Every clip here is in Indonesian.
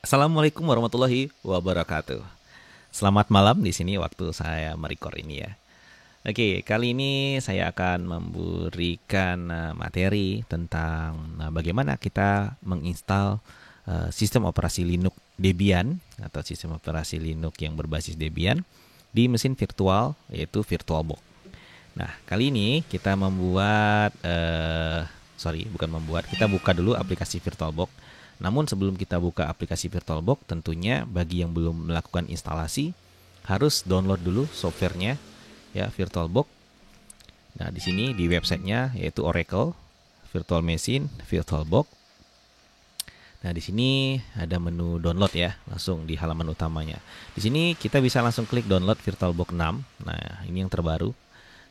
Assalamualaikum warahmatullahi wabarakatuh. Selamat malam di sini waktu saya merekord ini ya. Oke, kali ini saya akan memberikan materi tentang bagaimana kita menginstal sistem operasi Linux Debian atau sistem operasi Linux yang berbasis Debian di mesin virtual yaitu VirtualBox. Nah, kali ini kita kita buka dulu aplikasi VirtualBox. Namun sebelum kita buka aplikasi VirtualBox, tentunya bagi yang belum melakukan instalasi harus download dulu softwarenya ya VirtualBox. Nah, di sini di websitenya yaitu Oracle Virtual Machine VirtualBox. Nah, di sini ada menu download ya, langsung di halaman utamanya. Di sini kita bisa langsung klik download VirtualBox 6. Nah, ini yang terbaru.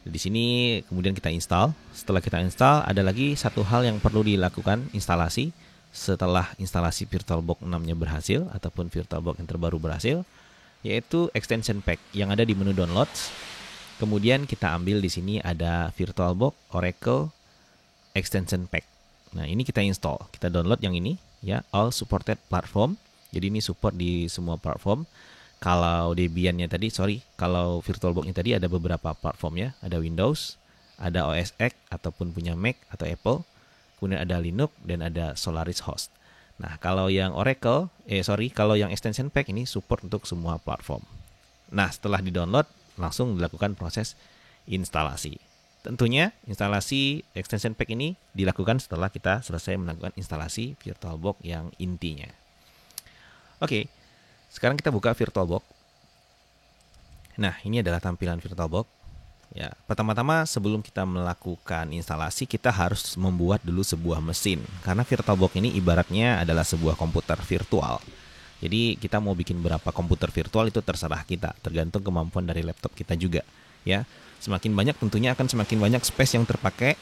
Di sini kemudian kita install. Setelah kita install, ada lagi satu hal yang perlu dilakukan instalasi. Setelah instalasi VirtualBox 6-nya berhasil ataupun VirtualBox yang terbaru berhasil, yaitu extension pack yang ada di menu downloads. Kemudian kita ambil di sini ada VirtualBox Oracle extension pack. Nah, ini kita install, kita download yang ini ya, all supported platform. Jadi ini support di semua platform. Kalau kalau VirtualBox-nya tadi ada beberapa platform ya, ada Windows, ada OS X ataupun punya Mac atau Apple, kemudian ada Linux dan ada Solaris host. Nah, kalau yang kalau yang extension pack ini support untuk semua platform. Nah, setelah di-download langsung dilakukan proses instalasi. Tentunya instalasi extension pack ini dilakukan setelah kita selesai melakukan instalasi VirtualBox yang intinya. Oke, sekarang kita buka VirtualBox. Nah, ini adalah tampilan VirtualBox. Ya, pertama-tama sebelum kita melakukan instalasi, kita harus membuat dulu sebuah mesin. Karena VirtualBox ini ibaratnya adalah sebuah komputer virtual. Jadi kita mau bikin berapa komputer virtual itu terserah kita, tergantung kemampuan dari laptop kita juga. Ya, semakin banyak tentunya akan semakin banyak space yang terpakai.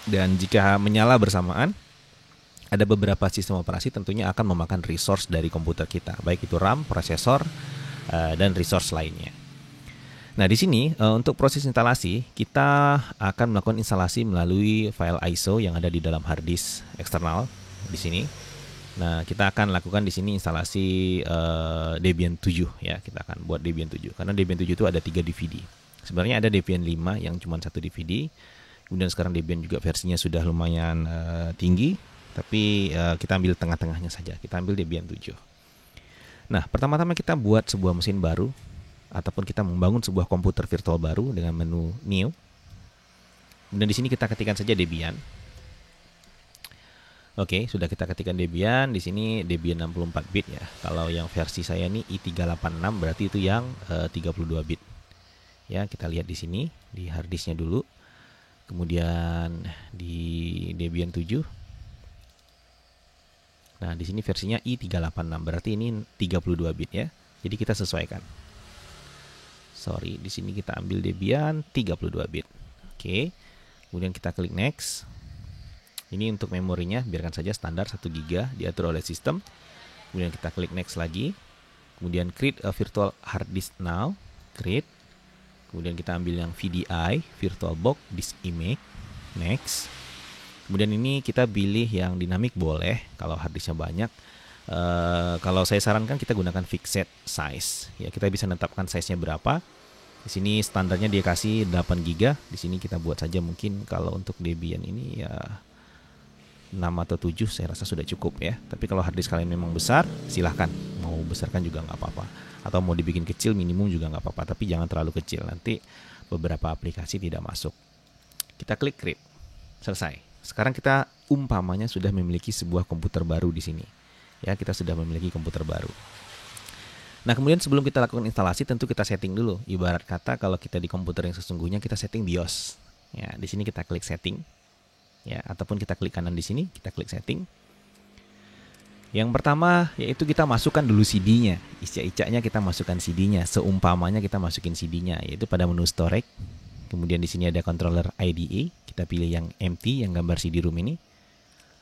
Dan jika menyala bersamaan, ada beberapa sistem operasi tentunya akan memakan resource dari komputer kita, baik itu RAM, prosesor, dan resource lainnya. Nah, di sini untuk proses instalasi kita akan melakukan instalasi melalui file ISO yang ada di dalam hard disk eksternal di sini. Nah, kita akan lakukan di sini instalasi Debian 7 ya. Kita akan buat Debian 7 karena Debian 7 itu ada 3 DVD. Sebenarnya ada Debian 5 yang cuma 1 DVD. Kemudian sekarang Debian juga versinya sudah lumayan tinggi, tapi kita ambil tengah-tengahnya saja. Kita ambil Debian 7. Nah, pertama-tama kita buat sebuah mesin baru ataupun kita membangun sebuah komputer virtual baru dengan menu New. Dan di sini kita ketikkan saja Debian. Oke, sudah kita ketikkan Debian. Di sini Debian 64 bit ya. Kalau yang versi saya ini i386 berarti itu yang 32 bit. Ya, kita lihat di sini di hard disknya dulu. Kemudian di Debian 7. Nah, di sini versinya i386 berarti ini 32 bit ya. Jadi kita sesuaikan. Di sini kita ambil Debian 32 bit. Oke. Kemudian kita klik next. Ini untuk memorinya biarkan saja standar 1 GB diatur oleh sistem. Kemudian kita klik next lagi. Kemudian create a virtual hard disk now. Create. Kemudian kita ambil yang VDI, VirtualBox disk image. Next. Kemudian ini kita pilih yang dinamik boleh kalau hard disknya banyak. Kalau saya sarankan kita gunakan fixed size. Ya, kita bisa menetapkan size-nya berapa. Di sini standarnya dia kasih 8 GB. Di sini kita buat saja mungkin kalau untuk Debian ini ya 6 atau 7 saya rasa sudah cukup ya. Tapi kalau hard disk kalian memang besar, silahkan. Mau besarkan juga nggak apa-apa. Atau mau dibikin kecil minimum juga nggak apa-apa. Tapi jangan terlalu kecil. Nanti beberapa aplikasi tidak masuk. Kita klik create. Selesai. Sekarang kita umpamanya sudah memiliki sebuah komputer baru di sini. Ya, kita sudah memiliki komputer baru. Nah, kemudian sebelum kita lakukan instalasi tentu kita setting dulu. Ibarat kata kalau kita di komputer yang sesungguhnya kita setting BIOS. Ya, di sini kita klik setting. Ya, ataupun kita klik kanan di sini, kita klik setting. Yang pertama yaitu kita masukkan dulu CD-nya. Icak-icaknya kita masukkan CD-nya. Seumpamanya kita masukin CD-nya yaitu pada menu storage. Kemudian di sini ada controller IDE. Kita pilih yang empty yang gambar CD-ROM ini.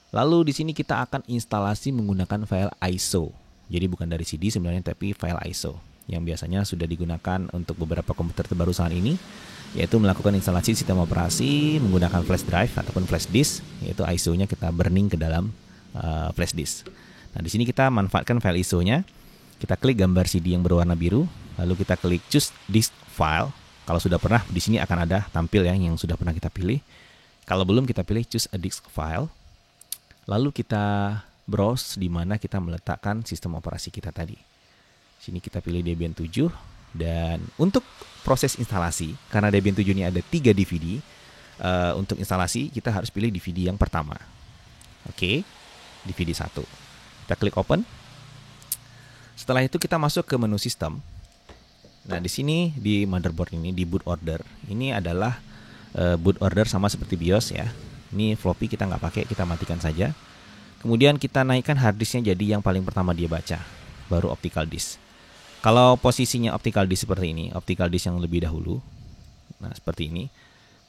Lalu di sini kita akan instalasi menggunakan file ISO. Jadi bukan dari CD sebenarnya tapi file ISO yang biasanya sudah digunakan untuk beberapa komputer terbaru saat ini, yaitu melakukan instalasi sistem operasi menggunakan flash drive ataupun flash disk, yaitu ISO-nya kita burning ke dalam flash disk. Nah, di sini kita manfaatkan file ISO-nya. Kita klik gambar CD yang berwarna biru, lalu kita klik choose disk file. Kalau sudah pernah, di sini akan ada tampil ya yang sudah pernah kita pilih. Kalau belum, kita pilih choose a disk file. Lalu kita browse di mana kita meletakkan sistem operasi kita tadi. Sini kita pilih Debian 7 dan untuk proses instalasi, karena Debian 7 ini ada 3 DVD, untuk instalasi kita harus pilih DVD yang pertama. Oke, DVD 1. Kita klik open. Setelah itu kita masuk ke menu sistem. Nah, di sini di motherboard ini di boot order, ini adalah boot order sama seperti BIOS ya. Ini floppy kita nggak pakai, kita matikan saja. Kemudian kita naikkan hard disknya jadi yang paling pertama dia baca, baru optical disk. Kalau posisinya optical disk seperti ini, optical disk yang lebih dahulu, nah seperti ini.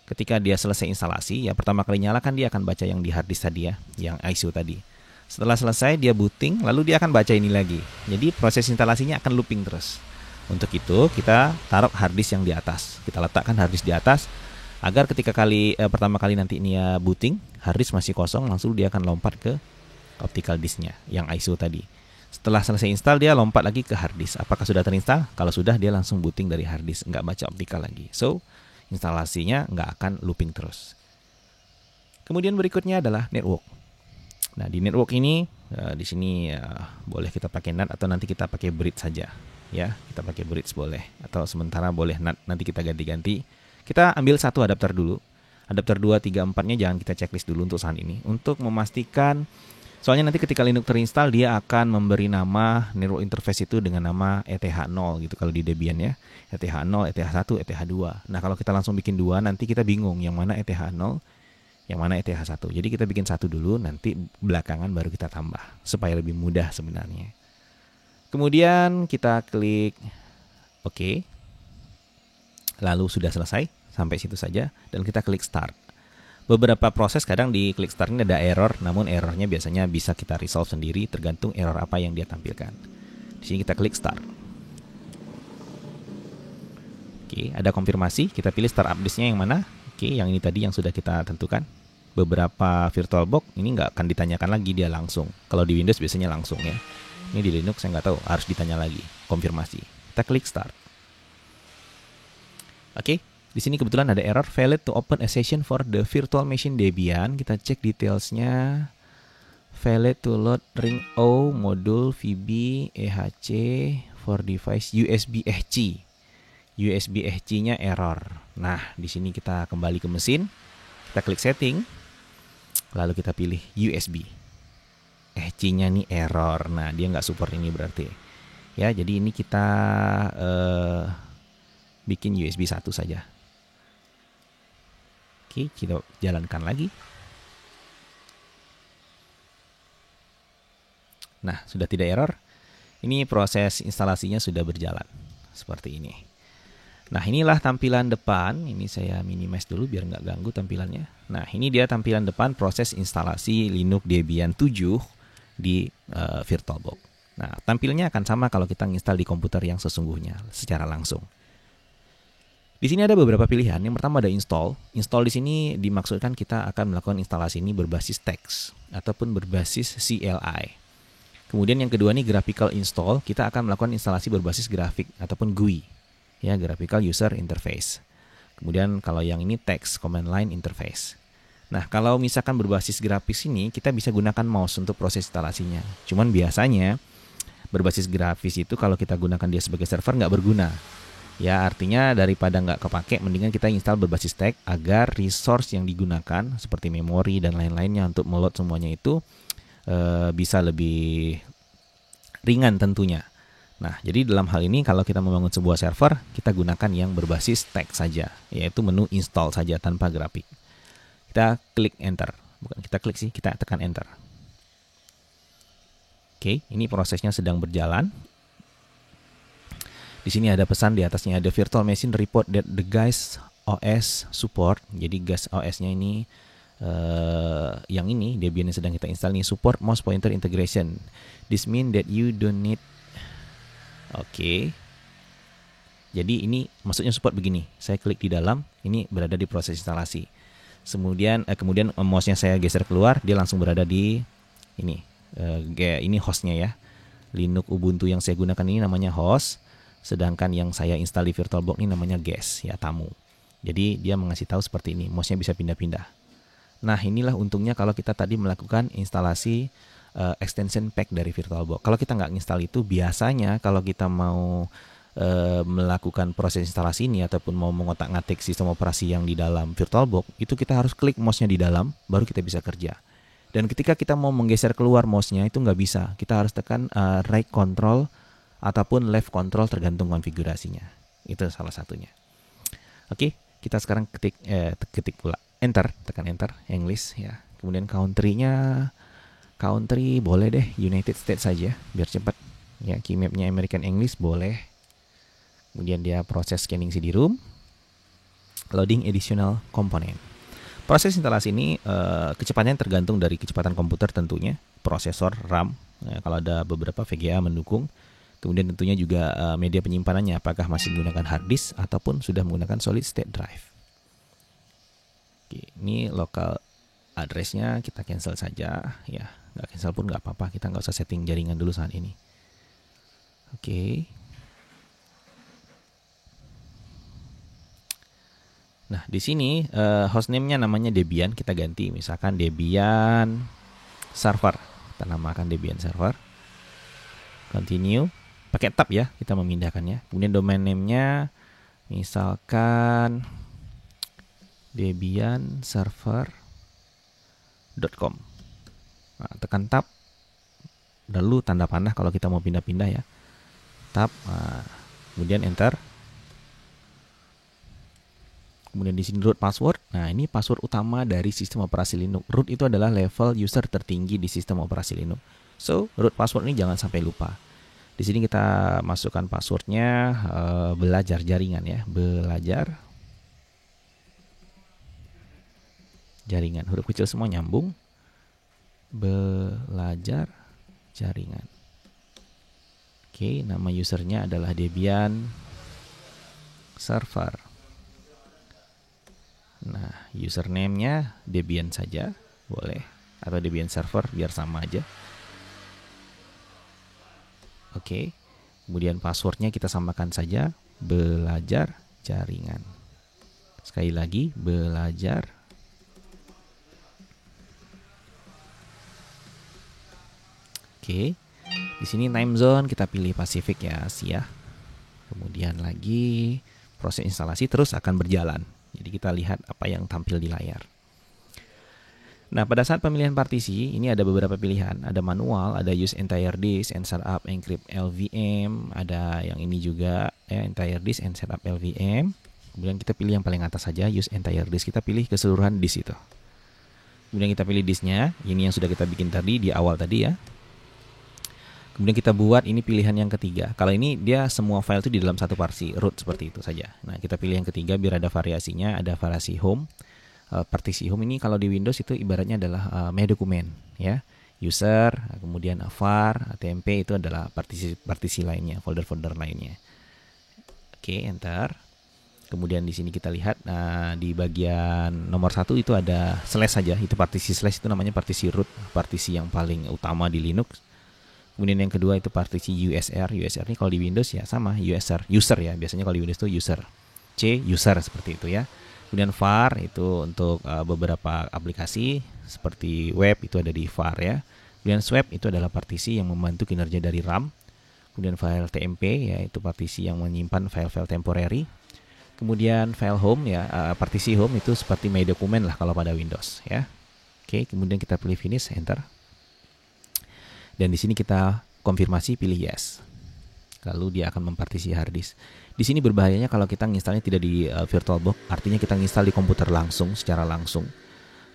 Ketika dia selesai instalasi, ya pertama kali nyalakan dia akan baca yang di hard disk tadi ya, yang ISO tadi. Setelah selesai dia booting, lalu dia akan baca ini lagi. Jadi proses instalasinya akan looping terus. Untuk itu kita taruh hard disk yang di atas. Kita letakkan hard disk di atas agar ketika pertama kali nanti ini ya booting, hard disk masih kosong, langsung dia akan lompat ke optical disknya yang ISO tadi. Setelah selesai install dia lompat lagi ke hard disk. Apakah sudah terinstall? Kalau sudah dia langsung booting dari hard disk, nggak baca optical lagi. So instalasinya nggak akan looping terus. Kemudian berikutnya adalah network. Nah, di network ini di sini boleh kita pakai NAT atau nanti kita pakai bridge saja ya. Kita pakai bridge boleh atau sementara boleh NAT, nanti kita ganti-ganti. Kita ambil satu adapter dulu. Adapter 2, 3, 4-nya jangan kita checklist dulu untuk saat ini untuk memastikan, soalnya nanti ketika Linux terinstall dia akan memberi nama network interface itu dengan nama ETH0 gitu kalau di Debian ya. ETH0, ETH1, ETH2. Nah, kalau kita langsung bikin 2 nanti kita bingung yang mana ETH0, yang mana ETH1. Jadi kita bikin satu dulu, nanti belakangan baru kita tambah supaya lebih mudah sebenarnya. Kemudian kita klik OK. Lalu sudah selesai, sampai situ saja dan kita klik start. Beberapa proses kadang di klik start ini ada error, namun errornya biasanya bisa kita resolve sendiri tergantung error apa yang dia tampilkan. Di sini kita klik start. Oke, ada konfirmasi, kita pilih startup disknya yang mana. Oke, yang ini tadi yang sudah kita tentukan. Beberapa VirtualBox ini nggak akan ditanyakan lagi, dia langsung. Kalau di Windows biasanya langsung ya. Ini di Linux saya nggak tahu, harus ditanya lagi, konfirmasi. Kita klik start. Oke, di sini kebetulan ada error failed to open a session for the virtual machine Debian. Kita cek detailsnya. Failed to load ring O modul VB EHC for device USB HC. USB HC-nya error. Nah, di sini kita kembali ke mesin. Kita klik setting. Lalu kita pilih USB. HC-nya nih error. Nah, dia nggak support ini berarti. Ya, jadi ini kita bikin USB 1 saja. Oke, kita jalankan lagi. Nah, sudah tidak error. Ini proses instalasinya sudah berjalan. Seperti ini. Nah, inilah tampilan depan. Ini saya minimize dulu biar nggak ganggu tampilannya. Nah, ini dia tampilan depan proses instalasi Linux Debian 7 di VirtualBox. Nah, tampilnya akan sama kalau kita install di komputer yang sesungguhnya secara langsung. Di sini ada beberapa pilihan. Yang pertama ada install. Install di sini dimaksudkan kita akan melakukan instalasi ini berbasis teks ataupun berbasis CLI. Kemudian yang kedua nih graphical install. Kita akan melakukan instalasi berbasis grafik ataupun GUI. Ya, graphical user interface. Kemudian kalau yang ini text command line interface. Nah, kalau misalkan berbasis grafis ini kita bisa gunakan mouse untuk proses instalasinya. Cuman biasanya berbasis grafis itu kalau kita gunakan dia sebagai server nggak berguna. Ya, artinya daripada nggak kepake, mendingan kita install berbasis text agar resource yang digunakan seperti memori dan lain-lainnya untuk meload semuanya itu bisa lebih ringan tentunya. Nah, jadi dalam hal ini kalau kita membangun sebuah server, kita gunakan yang berbasis text saja, yaitu menu install saja tanpa grafik. Kita klik enter. Bukan kita klik sih, kita tekan enter. Oke, ini prosesnya sedang berjalan. Di sini ada pesan di atasnya ada virtual machine report that the guys OS support. Jadi guys OS-nya ini yang ini Debian yang sedang kita install nih support mouse pointer integration. This mean that you don't need. Oke. Jadi ini maksudnya support begini. Saya klik di dalam, ini berada di proses instalasi. Kemudian mouse-nya saya geser keluar, dia langsung berada di ini Ini hostnya ya. Linux Ubuntu yang saya gunakan ini namanya host, sedangkan yang saya install di VirtualBox ini namanya guest ya, tamu. Jadi dia mengasih tahu seperti ini, mouse-nya bisa pindah-pindah. Nah, inilah untungnya kalau kita tadi melakukan instalasi extension pack dari VirtualBox. Kalau kita nggak install itu, biasanya kalau kita mau melakukan proses instalasi ini ataupun mau mengotak-ngatik sistem operasi yang di dalam VirtualBox, itu kita harus klik mouse-nya di dalam, baru kita bisa kerja. Dan ketika kita mau menggeser keluar mouse-nya itu nggak bisa. Kita harus tekan right control ataupun left control tergantung konfigurasinya. Itu salah satunya. Oke, kita sekarang ketik pula enter, tekan enter English ya. Kemudian country boleh deh United States saja biar cepat ya. Keymapnya American English boleh. Kemudian dia proses scanning CD-ROM, loading additional component. Proses instalasi ini kecepatannya tergantung dari kecepatan komputer tentunya, prosesor, RAM. Ya, kalau ada beberapa VGA mendukung. Kemudian tentunya juga media penyimpanannya, apakah masih menggunakan hard disk ataupun sudah menggunakan solid state drive. Oke, ini local address-nya kita cancel saja ya. Nggak cancel pun nggak apa-apa, kita nggak usah setting jaringan dulu saat ini. Oke. Nah, di sini hostname-nya namanya Debian, kita ganti misalkan Debian server. Kita namakan Debian server. Continue. Pakai tab ya, kita memindahkannya. Kemudian domain name-nya misalkan debianserver.com. Nah, tekan tab. Lalu tanda panah kalau kita mau pindah-pindah ya. Tab. Nah, kemudian enter. Kemudian di sini root password. Nah, ini password utama dari sistem operasi Linux. Root itu adalah level user tertinggi di sistem operasi Linux. So, root password ini jangan sampai lupa. Di sini kita masukkan passwordnya belajar jaringan ya. Belajar jaringan. Huruf kecil semua nyambung. Belajar jaringan. Oke, nama usernya adalah Debian server. Nah, username-nya Debian saja, boleh. Atau Debian server, biar sama aja. Oke. Kemudian passwordnya kita samakan saja, belajar jaringan. Sekali lagi, belajar. Oke. Di sini time zone kita pilih Pasifik ya, Asia. Kemudian lagi proses instalasi terus akan berjalan. Jadi kita lihat apa yang tampil di layar. Nah, pada saat pemilihan partisi, ini ada beberapa pilihan. Ada manual, ada use entire disk and setup encrypt LVM. Ada yang ini juga, ya, entire disk and setup LVM. Kemudian kita pilih yang paling atas saja, use entire disk. Kita pilih keseluruhan disk itu. Kemudian kita pilih disknya. Ini yang sudah kita bikin tadi, di awal tadi ya. Kemudian kita buat ini pilihan yang ketiga. Kalau ini dia semua file itu di dalam satu partisi, root seperti itu saja. Nah, kita pilih yang ketiga biar ada variasinya, ada variasi home. Partisi home ini kalau di Windows itu ibaratnya adalah media dokumen ya. User, kemudian var, tmp itu adalah partisi lainnya, folder-folder lainnya. Oke, enter. Kemudian di sini kita lihat di bagian nomor 1 itu ada slash saja, itu partisi slash, itu namanya partisi root, partisi yang paling utama di Linux. Kemudian yang kedua itu partisi USR. USR ini kalau di Windows ya sama, user ya. Biasanya kalau di Windows itu user. C, user seperti itu ya. Kemudian var itu untuk beberapa aplikasi seperti web itu ada di var ya. Kemudian swap itu adalah partisi yang membantu kinerja dari RAM. Kemudian file TMP ya, itu partisi yang menyimpan file-file temporary. Kemudian file home ya, partisi home itu seperti media dokumen lah kalau pada Windows ya. Oke, kemudian kita pilih finish, enter. Dan di sini kita konfirmasi, pilih yes. Lalu dia akan mempartisi hard disk. Di sini berbahayanya kalau kita nginstalnya tidak di VirtualBox, artinya kita nginstal di komputer langsung, secara langsung.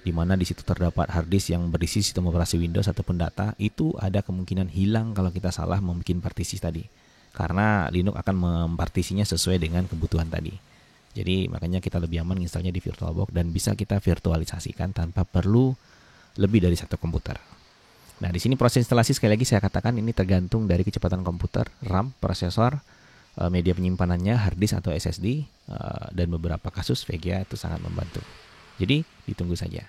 Di mana di situ terdapat hard disk yang berisi sistem operasi Windows ataupun data, itu ada kemungkinan hilang kalau kita salah membuat partisi tadi. Karena Linux akan mempartisinya sesuai dengan kebutuhan tadi. Jadi makanya kita lebih aman nginstalnya di VirtualBox dan bisa kita virtualisasikan tanpa perlu lebih dari satu komputer. Nah, di sini proses instalasi sekali lagi saya katakan ini tergantung dari kecepatan komputer, RAM, prosesor, media penyimpanannya, hard disk atau SSD, dan beberapa kasus VGA itu sangat membantu. Jadi ditunggu saja.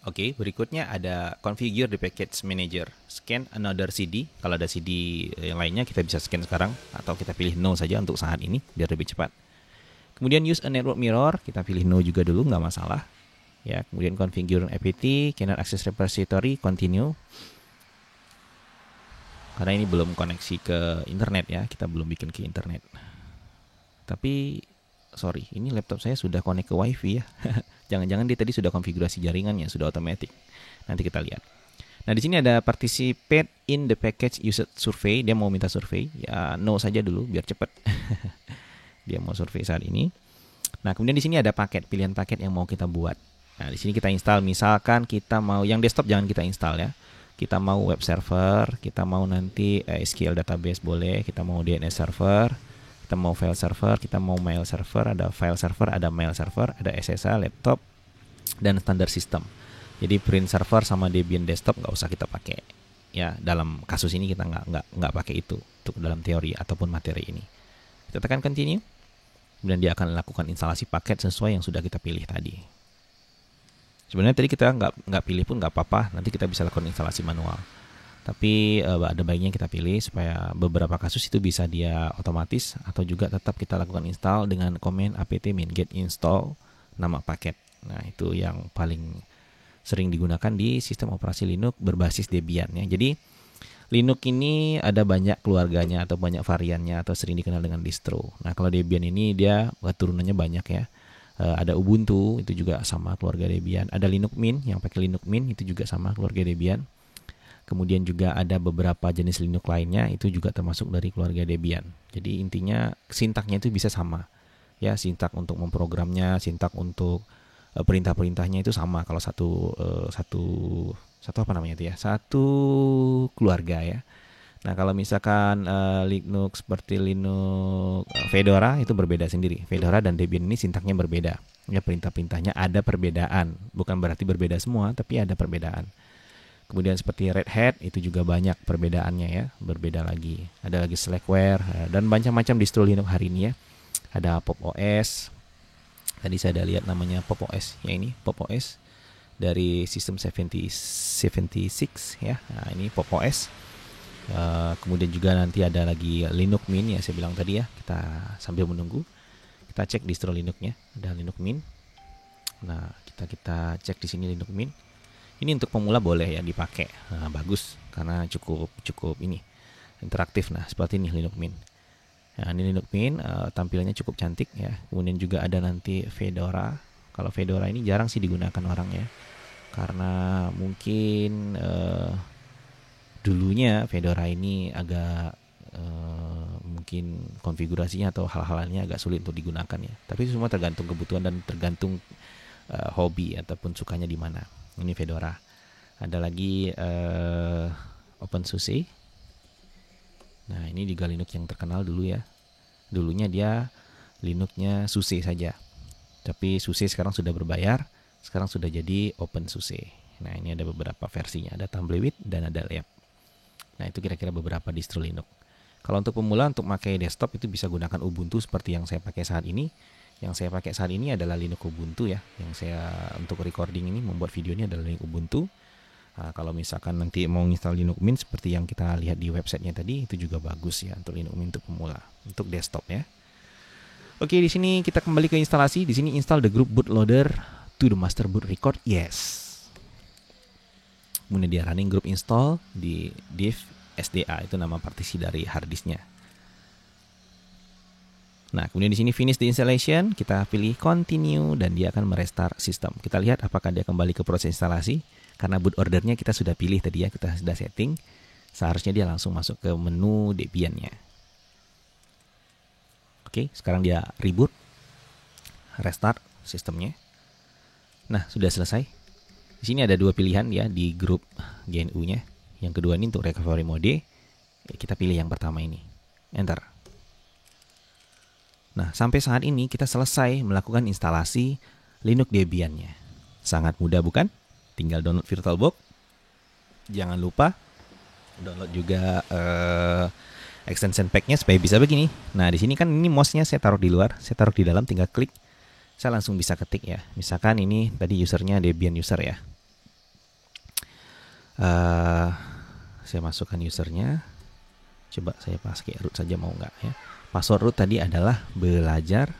Oke, berikutnya ada configure the package manager. Scan another CD. Kalau ada CD yang lainnya kita bisa scan sekarang atau kita pilih no saja untuk saat ini biar lebih cepat. Kemudian use a network mirror, kita pilih no juga dulu, nggak masalah. Ya, kemudian configure APT, cannot access repository, continue. Karena ini belum koneksi ke internet ya, kita belum bikin ke internet. Tapi sorry, ini laptop saya sudah connect ke WiFi ya. Jangan-jangan dia tadi sudah konfigurasi jaringannya, sudah otomatis. Nanti kita lihat. Nah, di sini ada participate in the package usage survey. Dia mau minta survei, ya no saja dulu biar cepat. Dia mau survei saat ini. Nah, kemudian di sini ada paket, pilihan paket yang mau kita buat. Nah, di sini kita install. Misalkan kita mau yang desktop jangan kita install ya. Kita mau web server, kita mau nanti SQL database boleh, kita mau DNS server, kita mau file server, kita mau mail server, ada file server, ada mail server, ada SSH, laptop, dan standar sistem. Jadi print server sama Debian desktop nggak usah kita pakai. Ya, dalam kasus ini kita nggak pakai itu untuk dalam teori ataupun materi ini. Kita tekan continue, kemudian dia akan lakukan instalasi paket sesuai yang sudah kita pilih tadi. Sebenarnya tadi kita nggak pilih pun nggak apa-apa, nanti kita bisa lakukan instalasi manual. Tapi ada baiknya kita pilih supaya beberapa kasus itu bisa dia otomatis atau juga tetap kita lakukan install dengan command apt-min get install nama paket. Nah, itu yang paling sering digunakan di sistem operasi Linux berbasis Debian ya. Jadi Linux ini ada banyak keluarganya atau banyak variannya atau sering dikenal dengan distro. Nah, kalau Debian ini dia turunannya banyak ya. Ada Ubuntu, itu juga sama keluarga Debian. Ada Linux Mint, yang pakai Linux Mint itu juga sama keluarga Debian. Kemudian juga ada beberapa jenis Linux lainnya, itu juga termasuk dari keluarga Debian. Jadi intinya sintaknya itu bisa sama. Ya, sintak untuk memprogramnya, sintak untuk perintah-perintahnya itu sama kalau satu apa namanya itu ya? Satu keluarga ya. Nah, kalau misalkan Linux seperti Linux Fedora itu berbeda sendiri. Fedora dan Debian ini sintaknya berbeda. Ya, perintah-perintahnya ada perbedaan. Bukan berarti berbeda semua, tapi ada perbedaan. Kemudian seperti Red Hat itu juga banyak perbedaannya ya, berbeda lagi. Ada lagi Slackware dan macam-macam distro Linux hari ini ya. Ada Pop OS. Tadi saya ada lihat namanya Pop OS. Ya, ini Pop OS dari sistem 76 ya. Nah, ini Pop OS. Kemudian juga nanti ada lagi Linux Mint ya, saya bilang tadi ya. Kita sambil menunggu kita cek distro Linuxnya, ada Linux Mint. Nah, kita cek di sini Linux Mint. Ini untuk pemula boleh ya dipakai. Nah, bagus karena cukup ini interaktif. Nah, seperti ini Linux Mint. Nah, ini Linux Mint tampilannya cukup cantik ya. Kemudian juga ada nanti Fedora. Kalau Fedora ini jarang sih digunakan orang ya, karena mungkin dulunya Fedora ini agak mungkin konfigurasinya atau hal-hal lainnya agak sulit untuk digunakan ya. Tapi itu semua tergantung kebutuhan dan tergantung hobi ataupun sukanya di mana. Ini Fedora. Ada lagi OpenSUSE. Nah, ini juga Linux yang terkenal dulu ya. Dulunya dia Linuxnya SUSE saja. Tapi SUSE sekarang sudah berbayar. Sekarang sudah jadi OpenSUSE. Nah, ini ada beberapa versinya. Ada Tumbleweed dan ada Lab. Nah, itu kira-kira beberapa distro Linux. Kalau untuk pemula untuk pakai desktop itu bisa gunakan Ubuntu seperti yang saya pakai saat ini. Yang saya pakai saat ini adalah Linux Ubuntu ya. Yang saya untuk recording ini membuat video ini adalah Linux Ubuntu. Nah, kalau misalkan nanti mau install Linux Mint seperti yang kita lihat di websitenya tadi, itu juga bagus ya untuk Linux Mint untuk pemula, untuk desktop ya. Oke, di sini kita kembali ke instalasi. Di sini install the group bootloader to the master boot record. Yes. Kemudian dia running group install di div SDA, itu nama partisi dari harddisknya. Nah, kemudian di sini finish the installation, kita pilih continue dan dia akan merestart sistem. Kita lihat apakah dia kembali ke proses instalasi. Karena boot ordernya kita sudah pilih tadi ya, kita sudah setting. Seharusnya dia langsung masuk ke menu Debian-nya. Oke, sekarang dia reboot, restart sistemnya. Nah, sudah selesai. Di sini ada dua pilihan ya di grup GNU-nya. Yang kedua ini untuk recovery mode. Kita pilih yang pertama ini. Enter. Nah, sampai saat ini kita selesai melakukan instalasi Linux Debian-nya. Sangat mudah bukan? Tinggal download VirtualBox. Jangan lupa download juga extension pack-nya supaya bisa begini. Nah, di sini kan ini mouse-nya saya taruh di luar, saya taruh di dalam, tinggal klik. Saya langsung bisa ketik ya. Misalkan ini tadi usernya Debian user ya. Uh, saya masukkan usernya. Coba saya pakai root saja mau nggak ya. Password root tadi adalah belajar.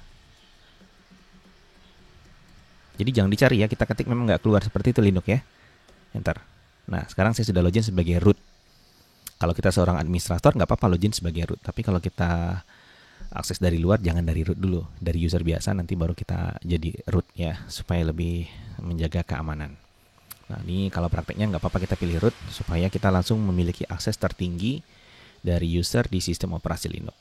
Jadi jangan dicari ya, kita ketik memang nggak keluar seperti itu Linux ya. Enter. Nah sekarang saya sudah login sebagai root. Kalau kita seorang administrator nggak apa-apa login sebagai root. Tapi kalau kita akses dari luar jangan dari root dulu, dari user biasa nanti baru kita jadi root ya, supaya lebih menjaga keamanan. Nah ini kalau prakteknya nggak apa-apa kita pilih root supaya kita langsung memiliki akses tertinggi dari user di sistem operasi Linux.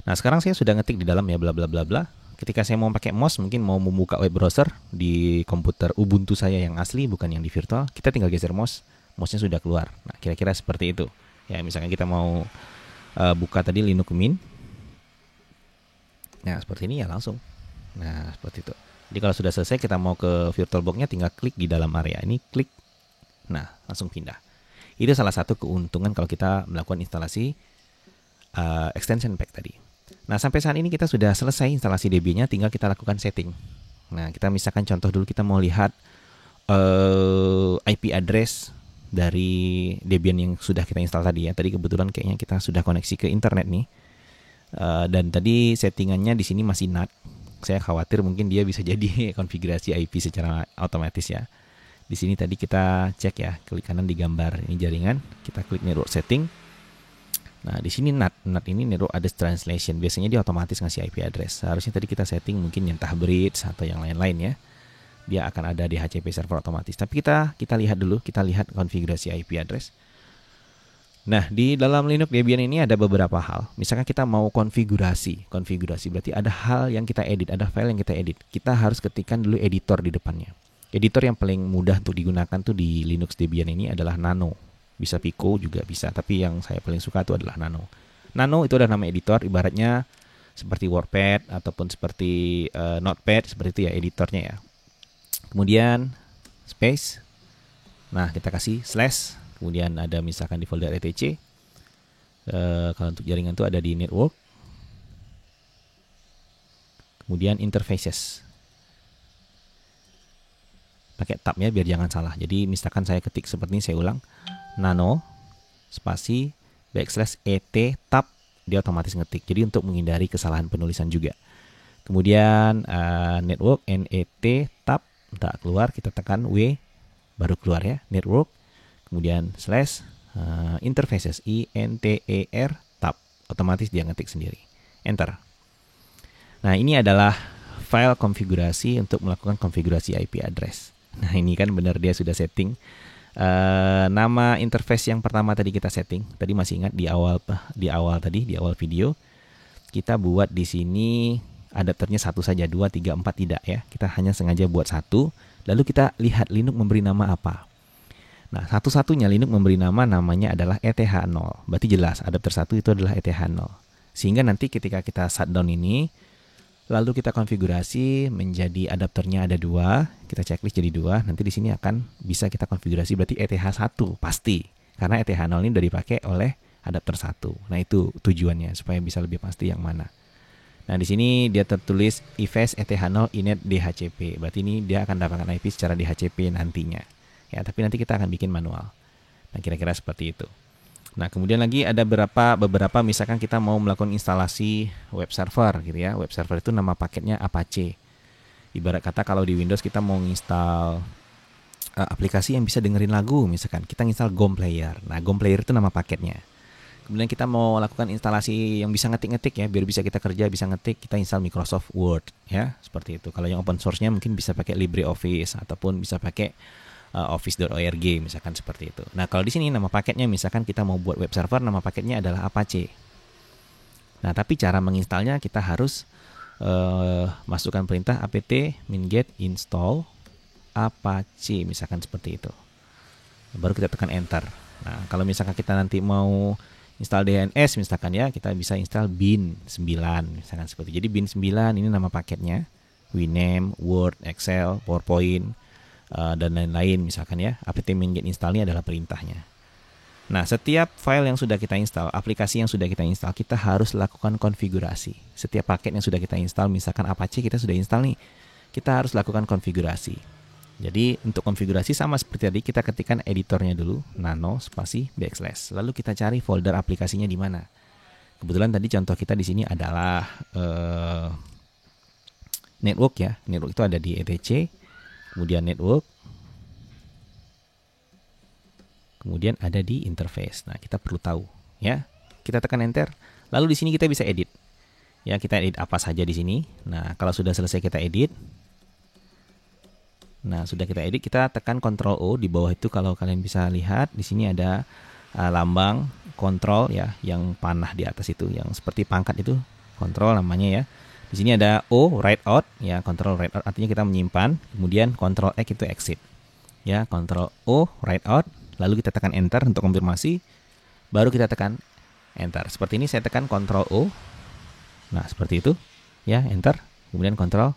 Nah sekarang saya sudah ngetik di dalam ya bla bla bla bla. Ketika saya mau pakai mouse, mungkin mau membuka web browser di komputer Ubuntu saya yang asli bukan yang di virtual, kita tinggal geser mouse-nya sudah keluar. Nah kira-kira seperti itu. Ya misalkan kita mau buka tadi Linux Mint. Nah seperti ini ya langsung. Nah seperti itu. Jadi kalau sudah selesai kita mau ke VirtualBox-nya tinggal klik di dalam area ini, klik. Nah langsung pindah. Itu salah satu keuntungan kalau kita melakukan instalasi extension pack tadi. Nah sampai saat ini kita sudah selesai instalasi Debian-nya, tinggal kita lakukan setting. Nah kita misalkan contoh dulu kita mau lihat IP address dari Debian yang sudah kita install tadi ya. Tadi kebetulan kayaknya kita sudah koneksi ke internet nih. Dan tadi settingannya di sini masih NAT. Saya khawatir mungkin dia bisa jadi konfigurasi IP secara otomatis ya. Di sini tadi kita cek ya, klik kanan di gambar ini jaringan, kita klik network setting. Nah di sini NAT ini network address translation. Biasanya dia otomatis ngasih IP address. Seharusnya tadi kita setting mungkin entah bridge atau yang lain-lain ya. Dia akan ada di HCP server otomatis. Tapi kita lihat dulu, kita lihat konfigurasi IP address. Nah, di dalam Linux Debian ini ada beberapa hal. Misalkan kita mau konfigurasi berarti ada hal yang kita edit, ada file yang kita edit. Kita harus ketikkan dulu editor di depannya. Editor yang paling mudah untuk digunakan tuh di Linux Debian ini adalah Nano. Bisa Pico juga bisa, tapi yang saya paling suka itu adalah Nano. Nano itu adalah nama editor, ibaratnya seperti WordPad ataupun seperti Notepad, seperti itu ya editornya ya. Kemudian space. Nah, kita kasih slash. Kemudian ada misalkan di folder etc. Kalau untuk jaringan itu ada di network. Kemudian interfaces. Pakai tabnya biar jangan salah. Jadi misalkan saya ketik seperti ini, saya ulang. Nano spasi /et tab, dia otomatis ngetik. Jadi untuk menghindari kesalahan penulisan juga. Kemudian network net tab, tak keluar, kita tekan W baru keluar ya, network. Kemudian slash interfaces INTER tab, otomatis dia ngetik sendiri. Enter. Nah ini adalah file konfigurasi untuk melakukan konfigurasi IP address. Nah ini kan benar dia sudah setting. Nama interface yang pertama tadi kita setting. Tadi masih ingat di awal video kita buat di sini adapternya satu saja, 2, 3, 4 tidak ya. Kita hanya sengaja buat satu. Lalu kita lihat Linux memberi nama apa. Nah, satu-satunya Linux memberi namanya adalah ETH0. Berarti jelas adapter 1 itu adalah ETH0. Sehingga nanti ketika kita shutdown ini, lalu kita konfigurasi menjadi adapternya ada 2, kita checklist jadi 2, nanti di sini akan bisa kita konfigurasi berarti ETH1 pasti. Karena ETH0 ini sudah dipakai oleh adapter 1. Nah, itu tujuannya supaya bisa lebih pasti yang mana. Nah, di sini dia tertulis ifs ETH0 inet DHCP. Berarti ini dia akan dapatkan IP secara DHCP nantinya. Ya, tapi nanti kita akan bikin manual. Nah, kira-kira seperti itu. Nah, kemudian lagi ada beberapa misalkan kita mau melakukan instalasi web server gitu ya. Web server itu nama paketnya Apache. Ibarat kata kalau di Windows kita mau install aplikasi yang bisa dengerin lagu, misalkan kita install GOM Player. Nah, GOM Player itu nama paketnya. Kemudian kita mau lakukan instalasi yang bisa ngetik-ngetik ya, biar bisa kita kerja, bisa ngetik, kita install Microsoft Word ya, seperti itu. Kalau yang open source-nya mungkin bisa pakai LibreOffice ataupun bisa pakai office.org misalkan seperti itu. Nah, kalau di sini nama paketnya misalkan kita mau buat web server, nama paketnya adalah Apache. Nah, tapi cara menginstalnya kita harus masukkan perintah apt minget install Apache misalkan seperti itu. Baru kita tekan enter. Nah, kalau misalkan kita nanti mau install DNS misalkan ya, kita bisa install bin 9 misalkan seperti itu. Jadi bin 9 ini nama paketnya. Winamp, Word, Excel, PowerPoint, dan lain-lain misalkan ya. apt-minget install ini adalah perintahnya. Nah, setiap file yang sudah kita install, aplikasi yang sudah kita install, kita harus lakukan konfigurasi. Setiap paket yang sudah kita install, misalkan Apache kita sudah install nih, kita harus lakukan konfigurasi. Jadi untuk konfigurasi sama seperti tadi, kita ketikkan editornya dulu, nano spasi backslash. Lalu kita cari folder aplikasinya di mana. Kebetulan tadi contoh kita di sini adalah network ya. Network itu ada di etc, kemudian network, kemudian ada di interface. Nah, kita perlu tahu ya. Kita tekan enter. Lalu di sini kita bisa edit. Ya, kita edit apa saja di sini. Nah, kalau sudah selesai kita edit. Nah, sudah kita edit, kita tekan Ctrl O di bawah itu. Kalau kalian bisa lihat di sini ada lambang kontrol ya, yang panah di atas itu, yang seperti pangkat itu, kontrol namanya ya. Di sini ada O, write out ya, kontrol write out artinya kita menyimpan. Kemudian Ctrl X itu exit. Ya, Ctrl O, write out, lalu kita tekan enter untuk konfirmasi. Baru kita tekan enter. Seperti ini saya tekan Ctrl O. Nah, seperti itu. Ya, enter. Kemudian Ctrl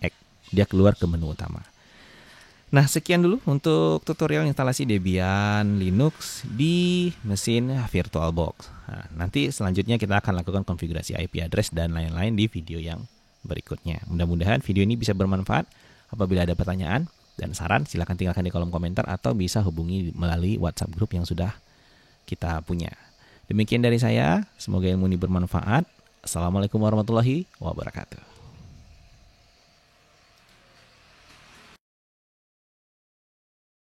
X. Dia keluar ke menu utama. Nah, sekian dulu untuk tutorial instalasi Debian Linux di mesin VirtualBox. Nah, nanti selanjutnya kita akan lakukan konfigurasi IP address dan lain-lain di video yang berikutnya. Mudah-mudahan video ini bisa bermanfaat. Apabila ada pertanyaan dan saran, silahkan tinggalkan di kolom komentar atau bisa hubungi melalui WhatsApp grup yang sudah kita punya. Demikian dari saya, semoga ilmu ini bermanfaat. Assalamualaikum warahmatullahi wabarakatuh.